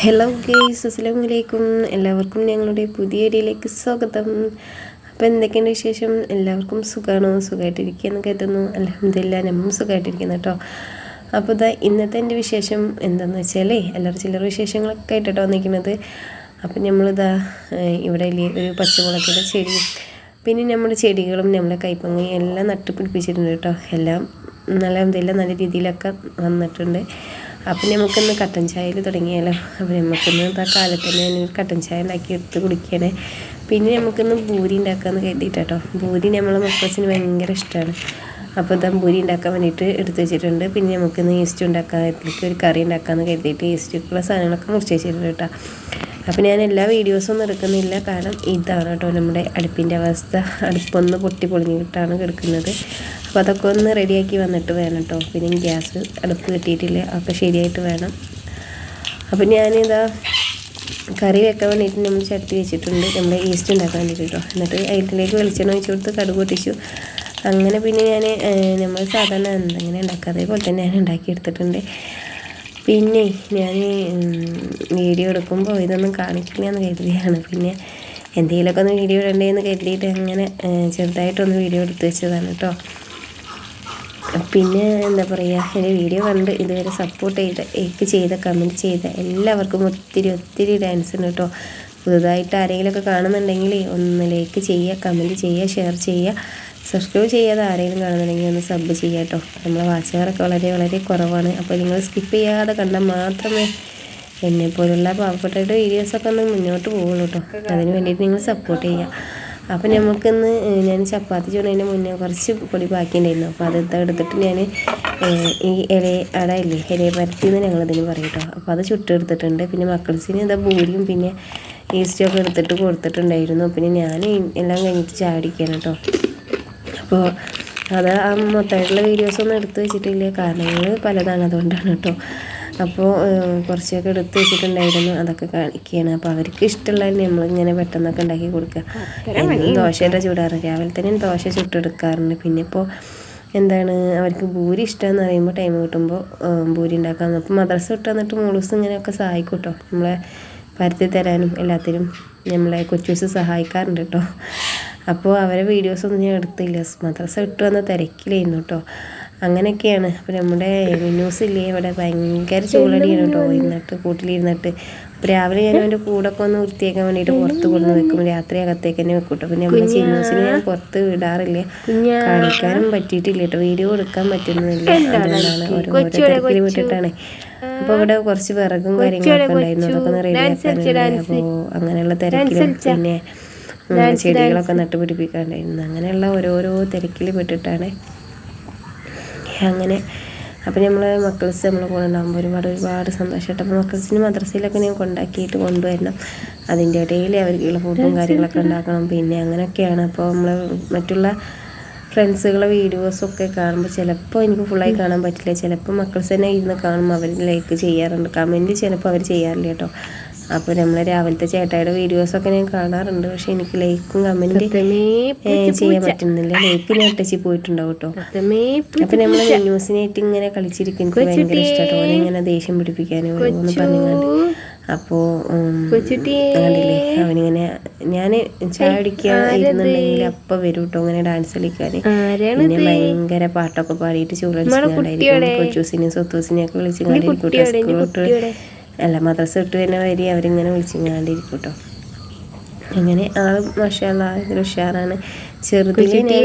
Hello guys, അസ്സലാമു അലൈക്കും. എല്ലാവർക്കും ഞങ്ങളുടെ പുതിയ വീഡിയോയിലേക്ക് സ്വാഗതം. അപ്പോൾ എന്തൊക്കെയുണ്ട് വിശേഷം? എല്ലാവർക്കും സുഖമാണോ? സുഖമായിട്ടിരിക്കുകയെന്ന് കരുതുന്നു. അൽഹംദുലില്ലാ, നമ്മളും സുഖമായിട്ടിരിക്കുന്നു കേട്ടോ. അപ്പോൾ ഇന്നത്തെ എൻ്റെ വിശേഷം എന്താണെന്ന് വെച്ചാൽ ചില്ലറ വിശേഷങ്ങളൊക്കെ ആയിട്ടോ വന്നിരിക്കുന്നത്. അപ്പം നമ്മളിതാ ഇവിടെ ഒരു പച്ചമുളകിൻ്റെ ചെടി, പിന്നെ നമ്മുടെ ചെടികളും നമ്മുടെ കൈപ്പങ്ങയും എല്ലാം നട്ട് പിടിപ്പിച്ചിട്ടുണ്ട് കേട്ടോ. എല്ലാം അൽഹംദുലില്ലാ നല്ല രീതിയിലൊക്കെ വന്നിട്ടുണ്ട്. അപ്പം നമുക്കിന്ന് കട്ടൻ ചായയിൽ തുടങ്ങിയാലോ. അപ്പോൾ നമുക്കിന്ന് കാലത്ത് തന്നെ ഞാനൊരു കട്ടൻ ചായ ഉണ്ടാക്കി എടുത്ത് കുടിക്കണേ. പിന്നെ നമുക്കിന്ന് പൂരി ഉണ്ടാക്കാമെന്ന് കരുതിയിട്ടോ. പൂരി നമ്മളെ മക്കൾസിന് ഭയങ്കര ഇഷ്ടമാണ്. അപ്പോൾ പൂരി ഉണ്ടാക്കാൻ വേണ്ടിയിട്ട് എടുത്ത് വെച്ചിട്ടുണ്ട്. പിന്നെ നമുക്കിന്ന് ഈസ്റ്റ് ഉണ്ടാക്കാൻ, ഇതിലേക്ക് ഒരു കറി ഉണ്ടാക്കാമെന്ന് കരുതിയിട്ട് ഈസ്റ്റുള്ള സാധനങ്ങളൊക്കെ മുറിച്ച് വെച്ചിട്ടുണ്ട് കേട്ടോ. അപ്പോൾ ഞാൻ എല്ലാ വീഡിയോസൊന്നും എടുക്കുന്നില്ല, കാരണം ഇതാണ് കേട്ടോ നമ്മുടെ അടുപ്പിൻ്റെ അവസ്ഥ. അടുപ്പൊന്ന് പൊളിഞ്ഞിട്ടാണ് കിടക്കുന്നത്. അപ്പോൾ അതൊക്കെ ഒന്ന് റെഡിയാക്കി വന്നിട്ട് വേണം കേട്ടോ. പിന്നെ ഗ്യാസ് അടുപ്പ് കിട്ടിയിട്ടില്ല, ഒക്കെ ശരിയായിട്ട് വേണം. അപ്പോൾ ഞാനിതാ കറി വെക്കാൻ വേണ്ടിയിട്ട് നമ്മൾ ചട്ടി വെച്ചിട്ടുണ്ട്, നമ്മുടെ ഈസ്റ്റ് ഉണ്ടാക്കാൻ വേണ്ടിയിട്ട് കേട്ടോ. എന്നിട്ട് അതിലേക്ക് വെളിച്ചെണ്ണ ഒഴിച്ച് കൊടുത്ത് കടുക് പൊട്ടിച്ചു. അങ്ങനെ പിന്നെ ഞാൻ നമ്മൾ സാധാരണ എന്തെങ്ങനെ ഉണ്ടാക്കുക അതേപോലെ തന്നെ ഞാൻ ഉണ്ടാക്കിയെടുത്തിട്ടുണ്ട്. പിന്നെ ഞാൻ വീഡിയോ എടുക്കുമ്പോൾ ഇതൊന്നും കാണിക്കില്ല എന്ന് കരുതിയാണ്. പിന്നെ എന്തെങ്കിലുമൊക്കെ ഒന്ന് വീഡിയോ ഇടണ്ടേന്ന് കരുതിയിട്ട് അങ്ങനെ ചെറുതായിട്ടൊന്ന് വീഡിയോ എടുത്ത് വെച്ചതാണ് കേട്ടോ. പിന്നെ എന്താ പറയുക, എൻ്റെ വീഡിയോ കണ്ട് ഇതുവരെ സപ്പോർട്ട് ചെയ്ത കമൻറ്റ് ചെയ്ത എല്ലാവർക്കും ഒത്തിരി ഡാൻസ് ഉണ്ട് കേട്ടോ. പുതുതായിട്ട് ആരെങ്കിലുമൊക്കെ കാണുന്നുണ്ടെങ്കിൽ ഒന്ന് ലൈക്ക് ചെയ്യുക, കമൻറ്റ് ചെയ്യുക, ഷെയർ ചെയ്യുക. സബ്സ്ക്രൈബ് ചെയ്യാതെ ആരെങ്കിലും കാണുന്നുണ്ടെങ്കിൽ ഒന്ന് സബ് ചെയ്യുക കേട്ടോ. നമ്മളെ വാച്ചുകാരൊക്കെ വളരെ കുറവാണ്. അപ്പോൾ നിങ്ങൾ സ്കിപ്പ് ചെയ്യാതെ കണ്ടാൽ മാത്രമേ എന്നെപ്പോലുള്ള പാവപ്പെട്ട വീഡിയോസൊക്കെ ഒന്ന് മുന്നോട്ട് പോകുള്ളൂ കേട്ടോ. അതിന് വേണ്ടിയിട്ട് നിങ്ങൾ സപ്പോർട്ട് ചെയ്യുക. അപ്പം നമുക്കിന്ന് ഞാൻ ചപ്പാത്തി ചൂടുന്നതിന് മുന്നേ കുറച്ച് പൊടി ബാക്കിയുണ്ടായിരുന്നു. അപ്പോൾ അത് എടുത്തിട്ട് ഞാൻ ഈ ഇലയെ പരത്തിന്ന് ഞങ്ങളിതിന് പറയും കേട്ടോ. അപ്പോൾ അത് ചുട്ടെടുത്തിട്ടുണ്ട്. പിന്നെ മക്കൾസിന് പൂരിയും പിന്നെ ഈസ്റ്റൊക്കെ എടുത്തിട്ട് കൊടുത്തിട്ടുണ്ടായിരുന്നു. പിന്നെ ഞാൻ എല്ലാം കഴിഞ്ഞിട്ട് ചാടിക്കാണ് കേട്ടോ. അപ്പോൾ അത് ആ മൊത്തമായിട്ടുള്ള വീഡിയോസൊന്നും എടുത്ത് വെച്ചിട്ടില്ല, കാരണങ്ങൾ പലതാണ്, അതുകൊണ്ടാണ് കേട്ടോ. അപ്പോൾ കുറച്ചൊക്കെ എടുത്ത് വെച്ചിട്ടുണ്ടായിരുന്നു, അതൊക്കെ കാണിക്കുകയാണ്. അപ്പോൾ അവർക്ക് ഇഷ്ടമുള്ള നമ്മളിങ്ങനെ പെട്ടെന്നൊക്കെ ഉണ്ടാക്കി കൊടുക്കുക. എന്നും ദോശയുടെ ചൂടാറ്, രാവിലെ തന്നെ ദോശ ചുട്ടെടുക്കാറുണ്ട്. പിന്നെ ഇപ്പോൾ എന്താണ് അവർക്ക് ഭൂരി ഇഷ്ടമെന്ന് പറയുമ്പോൾ ടൈം കിട്ടുമ്പോൾ ഭൂരി ഉണ്ടാക്കാൻ. അപ്പോൾ മദ്രസ വിട്ട് വന്നിട്ട് മൂളൂസ് ഇങ്ങനെയൊക്കെ സഹായിക്കും കേട്ടോ. നമ്മളെ പരത്തി തരാനും എല്ലാത്തിനും നമ്മളെ കൊച്ചൂസ് സഹായിക്കാറുണ്ട് കേട്ടോ. അപ്പോൾ അവരെ വീഡിയോസൊന്നും ഞാൻ എടുത്തില്ല, മദ്രസ വിട്ട് വന്ന തിരക്കിലായിരുന്നു കേട്ടോ. അങ്ങനെയൊക്കെയാണ്. അപ്പോൾ നമ്മുടെ ന്യൂസില്ലേ ഇവിടെ ഭയങ്കര ചൂടടിയാണ് കേട്ടോ. കൂട്ടിലിരുന്നിട്ട് അപ്പോൾ രാവിലെ ഞാൻ അവൻ്റെ കൂടൊക്കെ ഒന്ന് വൃത്തിയാക്കാൻ വേണ്ടിയിട്ട് പുറത്ത് കൊണ്ടു വെക്കും. രാത്രി അകത്തേക്ക് തന്നെ വെക്കും കേട്ടോ. പിന്നെ നമ്മുടെ ന്യൂസിന് ഞാൻ പുറത്ത് വിടാറില്ല, കാണിക്കാനും പറ്റിയിട്ടില്ല കേട്ടോ. വീഡിയോ എടുക്കാൻ പറ്റുന്നില്ല, അതുകൊണ്ടാണ് ഓരോ തിരക്കിൽ വിട്ടിട്ടാണ്. അപ്പോൾ ഇവിടെ കുറച്ച് വിറകും കാര്യങ്ങളൊക്കെ ഉണ്ടായിരുന്നു, അതൊക്കെ ഒന്ന് റെഡിയാക്കാനുണ്ട്. അപ്പോൾ അങ്ങനെയുള്ള തിരക്കിലും പിന്നെ ചെടികളൊക്കെ നട്ടുപിടിപ്പിക്കാണ്ടായിരുന്നു. അങ്ങനെയുള്ള ഓരോരോ തിരക്കിൽ പെട്ടിട്ടാണ് അങ്ങനെ. അപ്പോൾ നമ്മളെ മക്കൾസ് നമ്മളെ കൂടെ ഉണ്ടാകുമ്പോൾ ഒരുപാട് സന്തോഷമായിട്ട്. അപ്പോൾ മക്കൾസിന് മദ്രസയിലൊക്കെ ഞാൻ കൊണ്ടുവരണം. അതിൻ്റെ ഇടയിൽ അവർക്കുള്ള ഫുഡും കാര്യങ്ങളൊക്കെ ഉണ്ടാക്കണം. പിന്നെ അങ്ങനെയൊക്കെയാണ്. അപ്പോൾ നമ്മൾ മറ്റുള്ള ഫ്രണ്ട്സുകളെ വീഡിയോസൊക്കെ കാണുമ്പോൾ ചിലപ്പോൾ എനിക്ക് ഫുള്ളായി കാണാൻ പറ്റില്ല. ചിലപ്പോൾ മക്കൾസ് തന്നെ ഇരുന്ന് കാണുമ്പോൾ അവർ ലൈക്ക് ചെയ്യാറുണ്ട്, കമൻറ്റ് ചിലപ്പോൾ അവർ ചെയ്യാറില്ല കേട്ടോ. അപ്പോൾ നമ്മൾ രാവിലത്തെ ചേട്ടായുടെ വീഡിയോസൊക്കെ ഞാൻ കാണാറുണ്ട്, പക്ഷെ എനിക്ക് ലൈക്കും കമൻറ്റ് ചെയ്യാൻ പറ്റുന്നില്ല. ലൈക്ക് ഞാൻ ടച്ച് പോയിട്ടുണ്ടാവും കേട്ടോ. അപ്പോൾ നമ്മൾ ന്യൂസിനായിട്ട് ഇങ്ങനെ കളിച്ചിരിക്കും, എനിക്ക് ഭയങ്കര ഇഷ്ടമാട്ടോ. അവനിങ്ങനെ ദേഷ്യം പിടിപ്പിക്കാനും ഓരോന്ന് പറഞ്ഞുകൊണ്ട്. അപ്പോൾ കണ്ടില്ലേ അവനിങ്ങനെ, ഞാൻ ചായ അടിക്കാൻ ഇരുന്നുണ്ടെങ്കിൽ അപ്പം വരും കേട്ടോ ഇങ്ങനെ ഡാൻസ് കളിക്കാൻ. പിന്നെ ഭയങ്കര പാട്ടൊക്കെ പാടിയിട്ട് ചൂടടിച്ചിട്ടുണ്ടായിരിക്കും. കൊച്ചൂസിനെയും സ്വത്തൂസിനെയൊക്കെ വിളിച്ച് കണ്ടിരിക്കും. അല്ല മദ്രസ വിട്ട് തന്നെ വരി അവരിങ്ങനെ വിളിച്ചിങ്ങാണ്ടിരിക്കും കേട്ടോ. അങ്ങനെ ആൾ മാഷാഅല്ലാ ഭയങ്കര ഉഷാറാണ്. ചെറുതിലെ ഞാൻ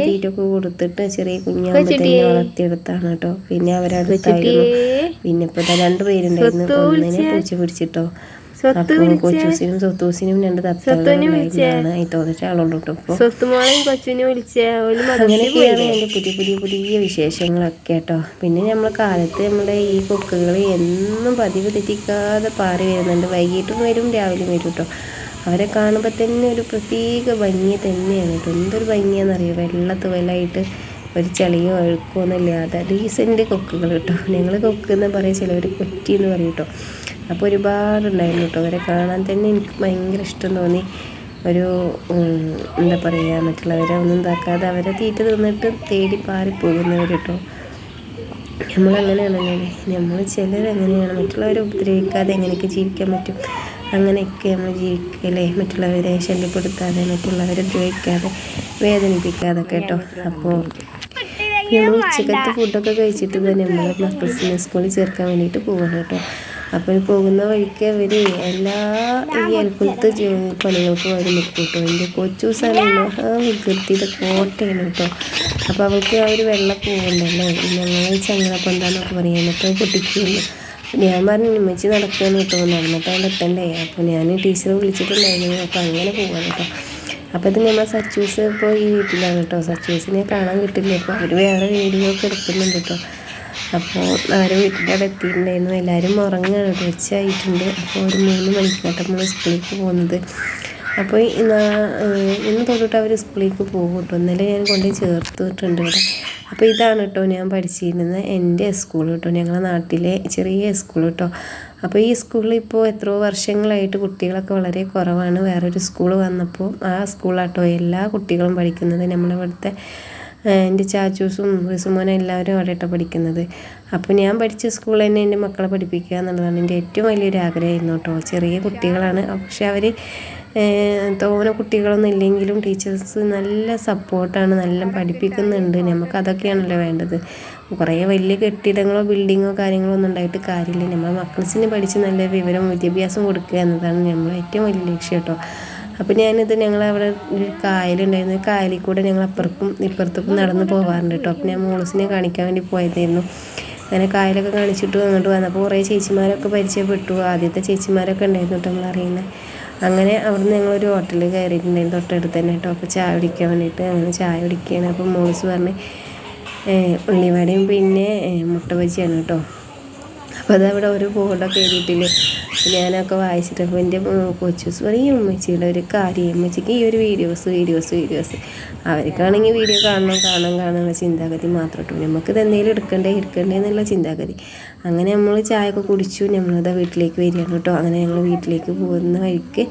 തീറ്റൊക്കെ കൊടുത്തിട്ട് ചെറിയ കുഞ്ഞാകുമ്പോഴത്തേക്ക് വളർത്തിയെടുത്താണ് കേട്ടോ. പിന്നെ അവരടുത്തായിരുന്നു. പിന്നെ ഇപ്പോൾ 2 പേരുണ്ടായിരുന്നു, ഒന്നിനെ പൂച്ച പിടിച്ചിട്ടോ. അപ്പോൾ കൊച്ചൂസിനും സ്വത്തൂസിനും 2 തത്തകളാണ് ഈ തോന്നിച്ച ആളുള്ളൂ കേട്ടോ. അപ്പോൾ അങ്ങനെയൊക്കെയാണ് എൻ്റെ പുതിയ വിശേഷങ്ങളൊക്കെ കേട്ടോ. പിന്നെ നമ്മൾ കാലത്ത് നമ്മുടെ ഈ കൊക്കുകൾ എന്നും പതിവ് തെറ്റിക്കാതെ പാറി വരുന്നുണ്ട്. വൈകിട്ടും വരും, രാവിലെയും വരും കേട്ടോ. അവരെ കാണുമ്പോൾ തന്നെ ഒരു പ്രത്യേക ഭംഗി തന്നെയാണ് കേട്ടോ. എന്തൊരു ഭംഗിയാണെന്നറിയോ, വെള്ള തുവലായിട്ട് ഒരു ചെളിയോ അഴുക്കോ ഒന്നുമില്ലാതെ ഡീസൻ്റ് കൊക്കുകൾ കേട്ടോ. ഞങ്ങൾ കൊക്ക് എന്ന് പറയും, ചിലവർ കൊറ്റി എന്ന് പറയും കേട്ടോ. അപ്പോൾ ഒരുപാടുണ്ടായിരുന്നു കേട്ടോ. അവരെ കാണാൻ തന്നെ എനിക്ക് ഭയങ്കര ഇഷ്ടം തോന്നി. ഒരു എന്താ പറയുക, മറ്റുള്ളവരെ ഒന്നും ഇതാക്കാതെ അവരെ തീറ്റ തിന്നിട്ട് തേടി പാറി പോകുന്നവർ കേട്ടോ. നമ്മളങ്ങനെയാണല്ലോ അല്ലേ, നമ്മൾ ചിലരങ്ങനെയാണ്, മറ്റുള്ളവരെ ഉപദ്രവിക്കാതെ എങ്ങനെയൊക്കെ ജീവിക്കാൻ പറ്റും അങ്ങനെയൊക്കെ നമ്മൾ ജീവിക്കല്ലേ, മറ്റുള്ളവരെ ശല്യപ്പെടുത്താതെ, മറ്റുള്ളവരെ ഉപദ്രവിക്കാതെ, വേദനിപ്പിക്കാതെ കേട്ടോ. അപ്പോൾ നമ്മൾ ഉച്ചക്കത്തെ ഫുഡൊക്കെ കഴിച്ചിട്ട് തന്നെ നമ്മൾ മക്കൾസിനെ സ്കൂളിൽ ചേർക്കാൻ വേണ്ടിയിട്ട് പോകണം കേട്ടോ. അപ്പോൾ പോകുന്ന വഴിക്ക് അവർ എല്ലാ ഈ അൽപ്പുറത്ത് പണികൾക്ക് അവർ നിൽക്കും കേട്ടോ. എൻ്റെ കൊച്ചൂസാണ് വികൃതിയുടെ കോട്ടയാണ് കേട്ടോ. അപ്പോൾ അവൾക്ക് ആ ഒരു വെള്ള പൂവുണ്ടല്ലോ, ഞങ്ങൾ ചങ്ങലപ്പൊന്താന്നൊക്കെ പറയാം, എന്നിട്ട് പൊട്ടിക്കുള്ളൂ. ഞാൻ പറഞ്ഞു ഉമ്മച്ചി നടക്കുകയാണ് കേട്ടോ, നടന്നിട്ട് അവിടെ എത്തണ്ടേ. അപ്പോൾ ഞാൻ ടീച്ചറെ വിളിച്ചിട്ടുണ്ടായിരുന്നു, അപ്പോൾ അങ്ങനെ പോകാം കേട്ടോ. അപ്പോൾ ഇത് നമ്മൾ സച്ചൂസ് ഇപ്പോൾ ഈ വീട്ടിലാണ് കേട്ടോ. സച്ചൂസിനെ കാണാൻ കിട്ടില്ല, അപ്പോൾ അവർ വേറെ വീഡിയോ ഒക്കെ എടുക്കുന്നുണ്ട് കേട്ടോ. അപ്പോൾ അവരെ വീട്ടിൻ്റെ അവിടെ എത്തിയിട്ടുണ്ടായിരുന്നു. എല്ലാവരും ഉറങ്ങുകയാണ് കേട്ടോ, ഉച്ചയായിട്ടുണ്ട്. അപ്പോൾ ഒരു 3 മണിക്കാട്ട് നമ്മൾ സ്കൂളിലേക്ക് പോകുന്നത്. അപ്പോൾ ഇന്ന് തൊട്ടിട്ട് അവർ സ്കൂളിലേക്ക് പോകും കേട്ടോ. ഇന്നലെ ഞാൻ കൊണ്ട് ചേർത്തിട്ടുണ്ട് ഇവിടെ. അപ്പോൾ ഇതാണ് കേട്ടോ ഞാൻ പഠിച്ചിരുന്നത് എൻ്റെ സ്കൂൾ കേട്ടോ, ഞങ്ങളുടെ നാട്ടിലെ ചെറിയ സ്കൂൾ കേട്ടോ. അപ്പോൾ ഈ സ്കൂളിൽ ഇപ്പോൾ എത്രയോ വർഷങ്ങളായിട്ട് കുട്ടികളൊക്കെ വളരെ കുറവാണ്. വേറൊരു സ്കൂൾ വന്നപ്പോൾ ആ സ്കൂളാട്ടോ എല്ലാ കുട്ടികളും പഠിക്കുന്നത്. നമ്മളിവിടുത്തെ എൻ്റെ ചാച്ചൂസും റിസുമോനും എല്ലാവരും അവിടെയാട്ടോ പഠിക്കുന്നത്. അപ്പോൾ ഞാൻ പഠിച്ച സ്കൂളിൽ തന്നെ എൻ്റെ മക്കളെ പഠിപ്പിക്കുക എന്നുള്ളതാണ് എൻ്റെ ഏറ്റവും വലിയൊരു ആഗ്രഹമായിരുന്നു കേട്ടോ. ചെറിയ കുട്ടികളാണ്, പക്ഷെ അവർ തോനെ കുട്ടികളൊന്നും ഇല്ലെങ്കിലും ടീച്ചേഴ്സ് നല്ല സപ്പോർട്ടാണ്, നല്ല പഠിപ്പിക്കുന്നുണ്ട്. നമുക്ക് അതൊക്കെയാണല്ലോ വേണ്ടത്. കുറേ വലിയ കെട്ടിടങ്ങളോ ബിൽഡിങ്ങോ കാര്യങ്ങളോ ഒന്നും ഉണ്ടായിട്ട് കാര്യമില്ല. നമ്മൾ മക്കൾസിന് പഠിച്ച് നല്ല വിവരം വിദ്യാഭ്യാസം കൊടുക്കുക എന്നതാണ് നമ്മളെ ഏറ്റവും വലിയ ലക്ഷ്യം കേട്ടോ. അപ്പോൾ ഞാനിത് ഞങ്ങളവിടെ ഒരു കായലുണ്ടായിരുന്നു, കായലിൽ കൂടെ ഞങ്ങൾ അപ്പുറത്തും ഇപ്പുറത്തേക്കും നടന്ന് പോകാറുണ്ട് കേട്ടോ. അപ്പോൾ ഞാൻ മോളസിനെ കാണിക്കാൻ വേണ്ടി പോയതായിരുന്നു. അങ്ങനെ കായലൊക്കെ കാണിച്ചിട്ട് അങ്ങോട്ട് വന്നപ്പോൾ കുറേ ചേച്ചിമാരൊക്കെ പരിചയപ്പെട്ടു. ആദ്യത്തെ ചേച്ചിമാരൊക്കെ ഉണ്ടായിരുന്നു കേട്ടോ നമ്മളറിയുന്നത്. അങ്ങനെ അവിടുന്ന് ഞങ്ങളൊരു ഹോട്ടലിൽ കയറിയിട്ടുണ്ടായിരുന്നു തൊട്ടടുത്ത് തന്നെ കേട്ടോ. അപ്പോൾ ചായ കുടിക്കാൻ വേണ്ടിയിട്ട് അങ്ങനെ ചായ കുടിക്കുകയാണ്. അപ്പോൾ മോൾസ് പറഞ്ഞ് ഉള്ളിവടയും പിന്നെ മുട്ട ബജിയാണ് കേട്ടോ. അപ്പോൾ അതവിടെ ഒരു ബോർഡൊക്കെ എഴുതിയിട്ടില്ലേ, ഞാനൊക്കെ വായിച്ചിട്ട് അപ്പോൾ എൻ്റെ കൊച്ചൂസ് പറയും ഉമ്മച്ചിയുടെ ഒരു കാര്യം, ഉമ്മച്ചിക്ക് ഈ ഒരു വീഡിയോസ് അവർക്കാണെങ്കിൽ വീഡിയോ കാണാനുള്ള ചിന്താഗതി മാത്രം കേട്ടോ. നമുക്കിത് എന്തെങ്കിലും എടുക്കണ്ടേ എന്നുള്ള ചിന്താഗതി. അങ്ങനെ നമ്മൾ ചായയൊക്കെ കുടിച്ചു, നമ്മളത് വീട്ടിലേക്ക് വരികയാണ് കേട്ടോ. അങ്ങനെ ഞങ്ങൾ വീട്ടിലേക്ക് പോകുന്ന വഴിക്ക്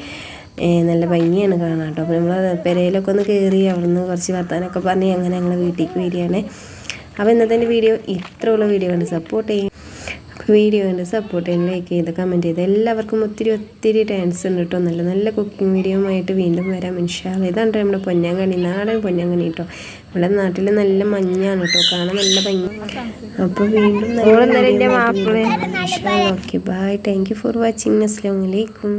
നല്ല ഭംഗിയാണ് കാണാൻ കേട്ടോ. അപ്പോൾ നമ്മൾ പെരയിലൊക്കെ ഒന്ന് കയറി അവിടുന്ന് കുറച്ച് വർത്താനൊക്കെ പറഞ്ഞ് അങ്ങനെ ഞങ്ങൾ വീട്ടിലേക്ക് വരികയാണ്. അപ്പോൾ ഇന്നത്തെ വീഡിയോ ഇത്രയുള്ള വീഡിയോ കണ്ട് സപ്പോർട്ട് ചെയ്യും. വീഡിയോ കണ്ട് സപ്പോർട്ട് ചെയ്യാൻ ലൈക്ക് ചെയ്ത് കമൻറ്റ് ചെയ്ത് എല്ലാവർക്കും ഒത്തിരി താങ്ക്സ് ഉണ്ട് കേട്ടോ. നല്ല കുക്കിംഗ് വീഡിയോ ആയിട്ട് വീണ്ടും വരാം ഇൻഷാ അല്ലാഹ്. ഇതാണ് നമ്മുടെ പൊന്നാങ്കണ്ണി, നാടൻ പൊന്നാങ്കണ്ണി കേട്ടോ. ഇവിടെ നാട്ടിൽ നല്ല മഞ്ഞാണ് കേട്ടോ, കാണാൻ നല്ല ഭംഗി. അപ്പോൾ വീണ്ടും okay bye, thank you for watching. അസ്സലാമു അലൈക്കും.